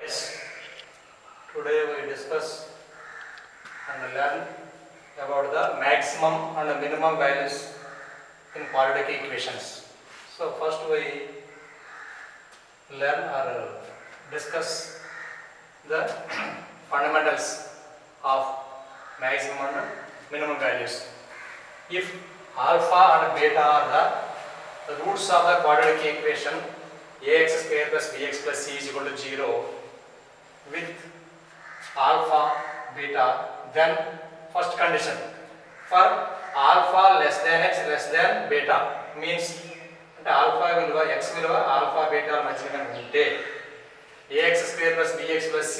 Yes. Today we discuss and learn about the maximum and minimum values in quadratic equations. So first we learn or discuss the fundamentals of maximum and minimum values. If alpha and beta are the roots of the quadratic equation ax square plus bx plus c is equal to 0 with alpha, beta, then first condition for alpha less than x less than beta means అంటే alpha విలువ x విలువ alpha beta మధ్య కనుక ఉంటే ax square plus bx plus c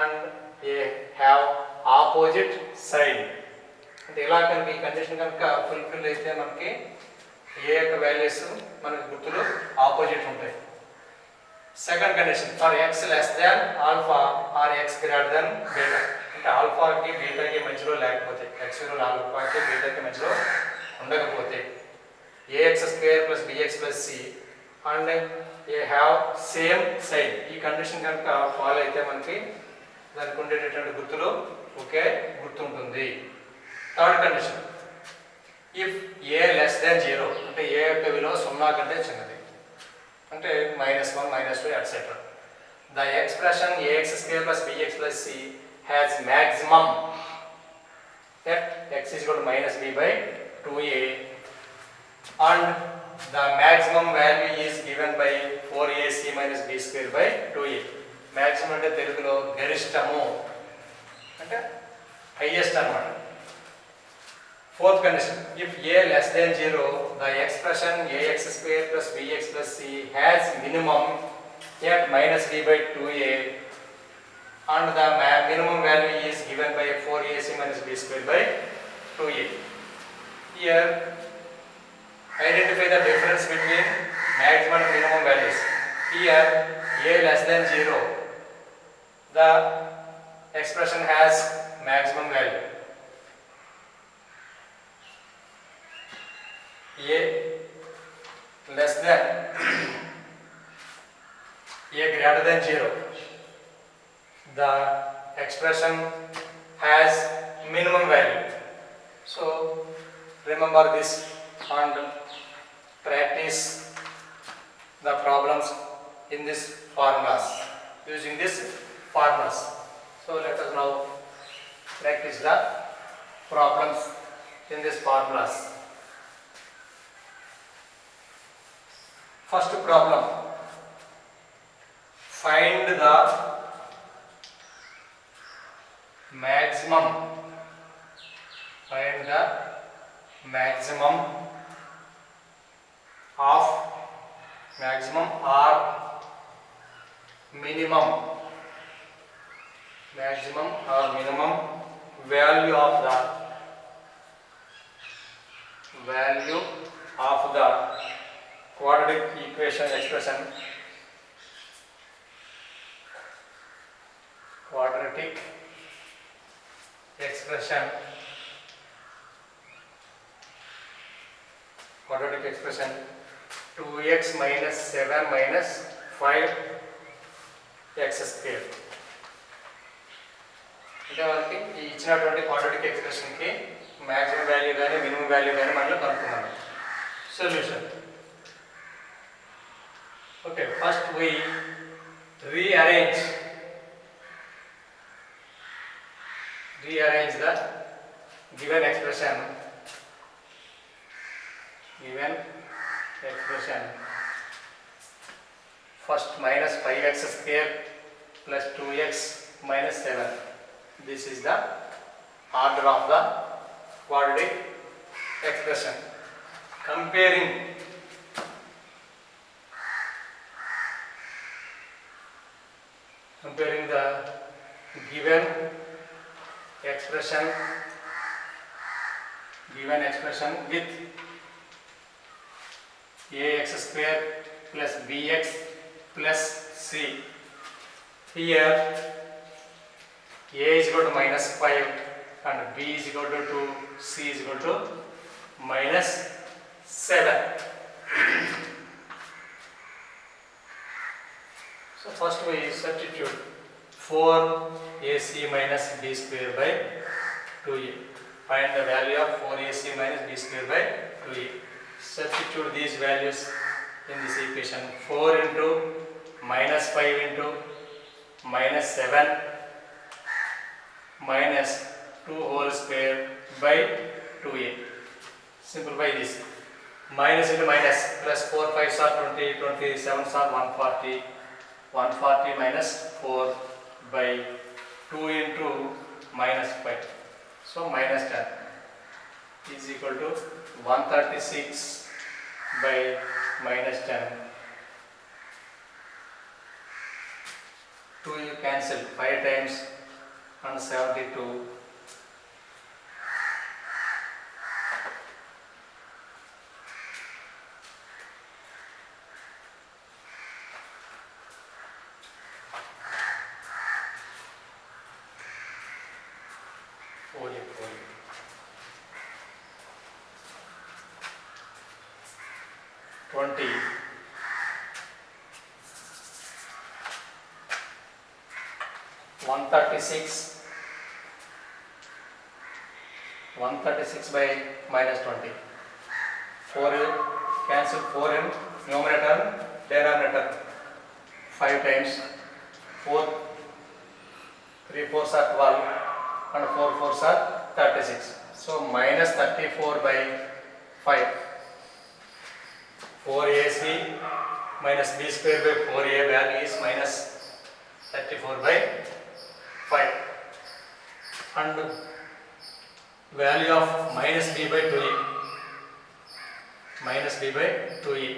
and they have opposite side అంటే ఇలా కనుక ఈ కండిషన్ కనుక ఫుల్ఫిల్ అయితే మనకి ఏ యొక్క వాల్యూస్ మనకి గుర్తులు ఆపోజిట్ ఉంటాయి. Second condition for x less than alpha or x greater than beta అంటే ఆల్ఫాకి బీటాకి మధ్యలో లేకపోతే ఎక్స్ విలువ ఆల్ఫాకి బీటాకి మధ్యలో ఉండకపోతే a x square plus b x plus c and a have same side ఈ కండిషన్ కనుక ఫాలో అయితే మనకి దానికి ఉండేటటువంటి గుర్తులు ఒకే గుర్తు ఉంటుంది. Third condition if a less than 0 అంటే ఏ యొక్క విలువ 0 కంటే చిన్నది అంటే -1 -2 etc. The expression ax square plus bx plus c has maximum at x is equal to -b by 2a and the maximum value is given by 4ac minus b square by 2a. maximum అంటే తెలుగులో గరిష్టము అంటే highest అన్నమాట. Fourth condition, if a less than 0, the expression ax square plus bx plus c has minimum at -b by 2a and the minimum value is given by 4ac minus b square by 2a. Here, identify the difference between maximum and minimum values. Here, a less than 0, the expression has maximum value. A less than a greater than 0, the expression has minimum value. So remember this and practice the problems in this formulas using this formulas. So let us now practice the problems in this formulas. First problem, find the maximum of maximum or minimum value of the quadratic equation expression quadratic expression 2x minus 7 minus 5x square అంటే మనకి ఈ ఇచ్చినటువంటి quadratic expression కి maximum value గాని minimum value గాని మనం కనుక్కున్నాం. Solution. Okay, first we rearrange the given expression first minus 5x square plus 2x minus 7. This is the order of the quadratic expression. Comparing the given expression with ax square plus bx plus c. Here a is equal to -5 and b is equal to 2, c is equal to -7. So So first we substitute 4ac minus b square by 2a. Find the value of 4ac minus b square by 2a. Substitute these values in this equation. 4 into minus 5 into minus 7 minus 2 whole square by 2a. Simplify this. Minus into minus, plus 4 5s are 20, 20 7s are 140. 140 minus 4 by 2 into minus 5. So minus 10 is equal to 136 by minus 10. 2 you cancel 5 times and 72. One 136 by minus 20. 4 cancel 4 in numerator, denominator. 5 times 4, 3 4s are 12 and 4 4s are 36. So minus 34 by 5. 4ac minus b square by 4a value is minus 34 by 5. And value of minus b by 2e. Minus b by 2e.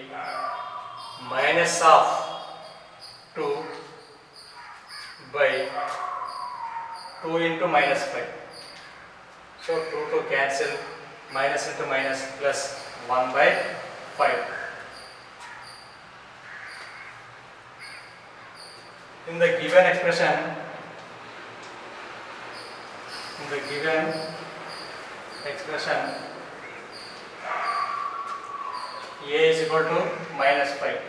Minus of 2 by 2 into minus 5. So 2 to cancel, minus into minus plus 1 by 5. In the given expression, a is equal to minus 5.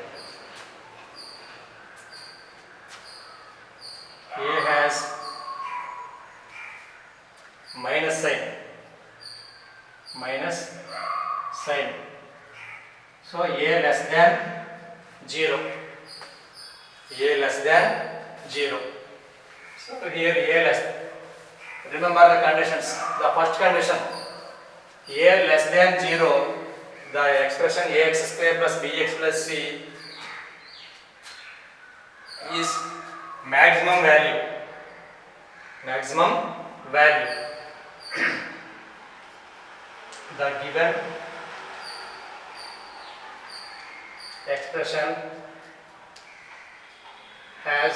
A has minus sign. So a less than 0. A less than 0. So here a less. Remember the conditions. The first condition, a less than 0, the expression ax square plus bx plus c is maximum value. The given expression has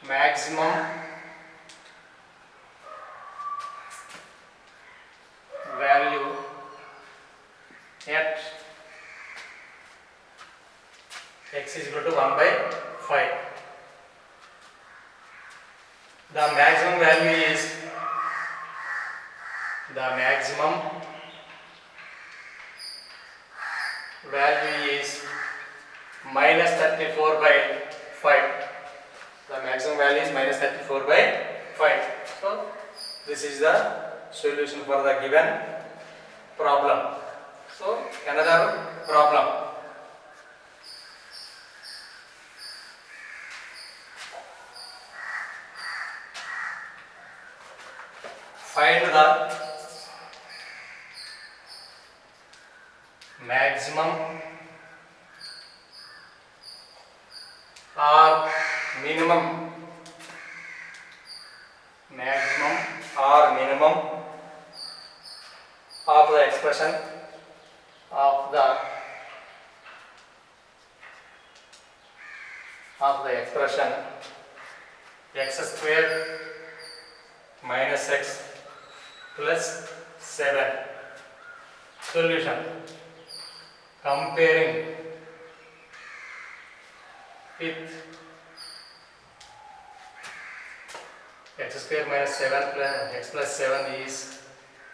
maximum value at x is equal to 1 by 5. The maximum value is minus 34 by 5. The maximum value is minus 34 by 5. So this is the solution for the given problem. So another problem. Find the maximum or minimum of the expression of the expression x square minus x plus 7. Solution. Comparing with x square minus 7 plus x plus 7 is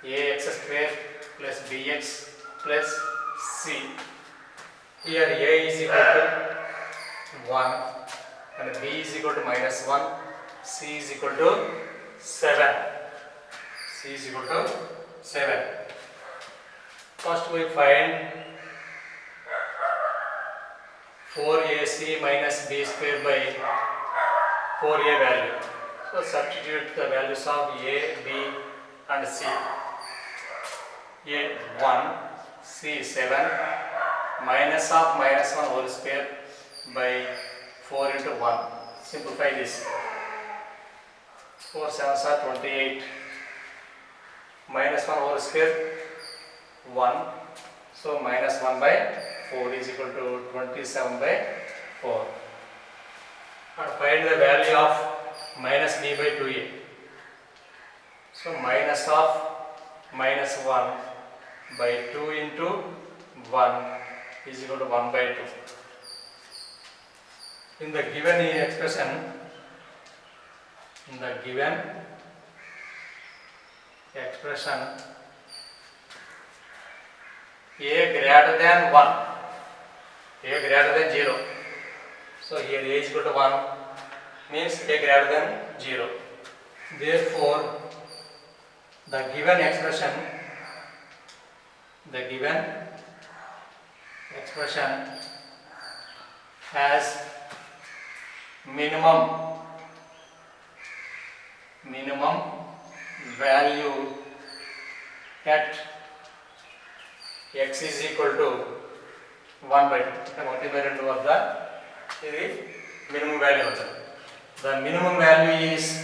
ax square plus bx plus c. Here a is equal to 1 and b is equal to minus 1, c is equal to 7. C is equal to 7. First we find 4ac minus b square by 4a value. So substitute the values of a, b and c. A 1, c 7, minus of minus 1 whole square by 4 into 1. Simplify this. 4 7s are 28. Minus 1 whole square 1. So minus 1 by 4 is equal to 27 by 4. And find the value of minus b by 2a. So minus of minus 1 by 2 into 1 is equal to 1 by 2. In the given expression, a greater than 1, a greater than 0. So here a is equal to 1 means a greater than 0. Therefore, the given expression has minimum value at x is equal to 1 by 2. 1 by 2 of the minimum value. The minimum value is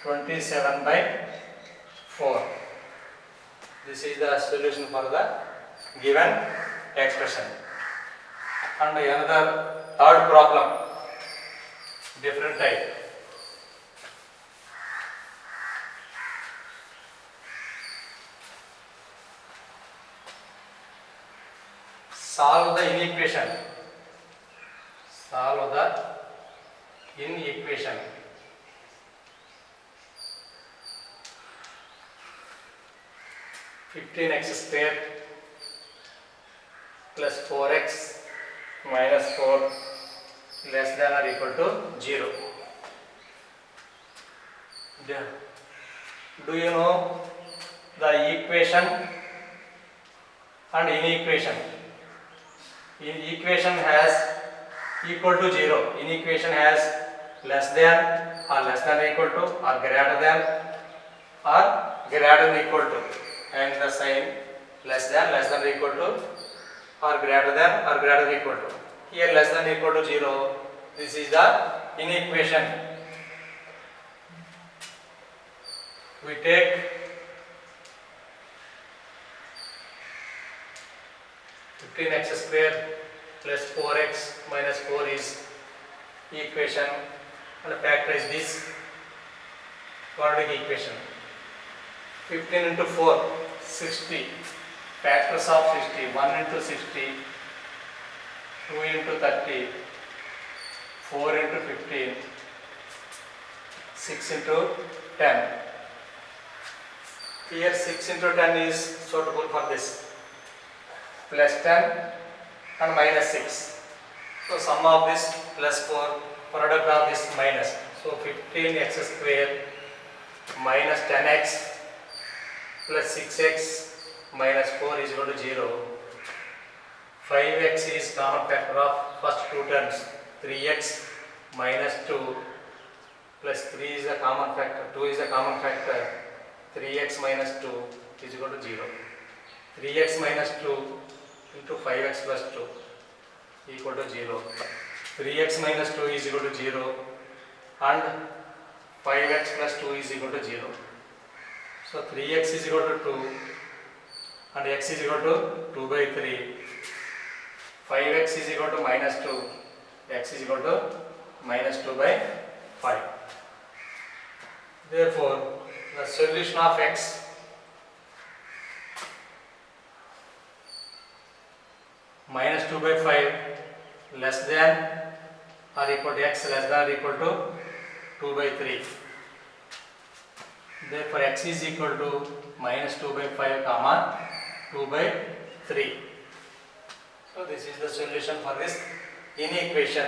27 by 4. This is the solution for the given expression. And another third problem, different type. Solve the inequation. 15x square plus 4x minus 4 less than or equal to 0. Do you know the equation and inequation? In equation has equal to 0. Inequation has less than or equal to or greater than equal to, and the sign less than equal to or greater than equal to. Here less than equal to 0. This is the inequation. We take x square plus 4x minus 4 is equation, and factorize this quadratic equation. 15 into 4, 60. Factors of 60, 1 into 60, 2 into 30, 4 into 15, 6 into 10. Here 6 into 10 is suitable for this. Plus 10 and minus 6. So sum of this plus 4, product of this minus. So 15x square minus 10x plus 6x minus 4 is equal to 0. 5x is common factor of first two terms. 3x minus 2 plus 3 is a common factor. 2 is a common factor. 3x minus 2 is equal to 0. 3x minus 2 into 5x plus 2 equal to 0. 3x minus 2 is equal to 0 and 5x plus 2 is equal to 0. So 3x is equal to 2 and x is equal to 2 by 3. 5x is equal to minus 2, x is equal to minus 2 by 5. Therefore, the solution of x minus 2 by 5 less than or equal to x less than or equal to 2 by 3. Therefore, x is equal to minus 2 by 5 comma 2 by 3. So this is the solution for this inequation.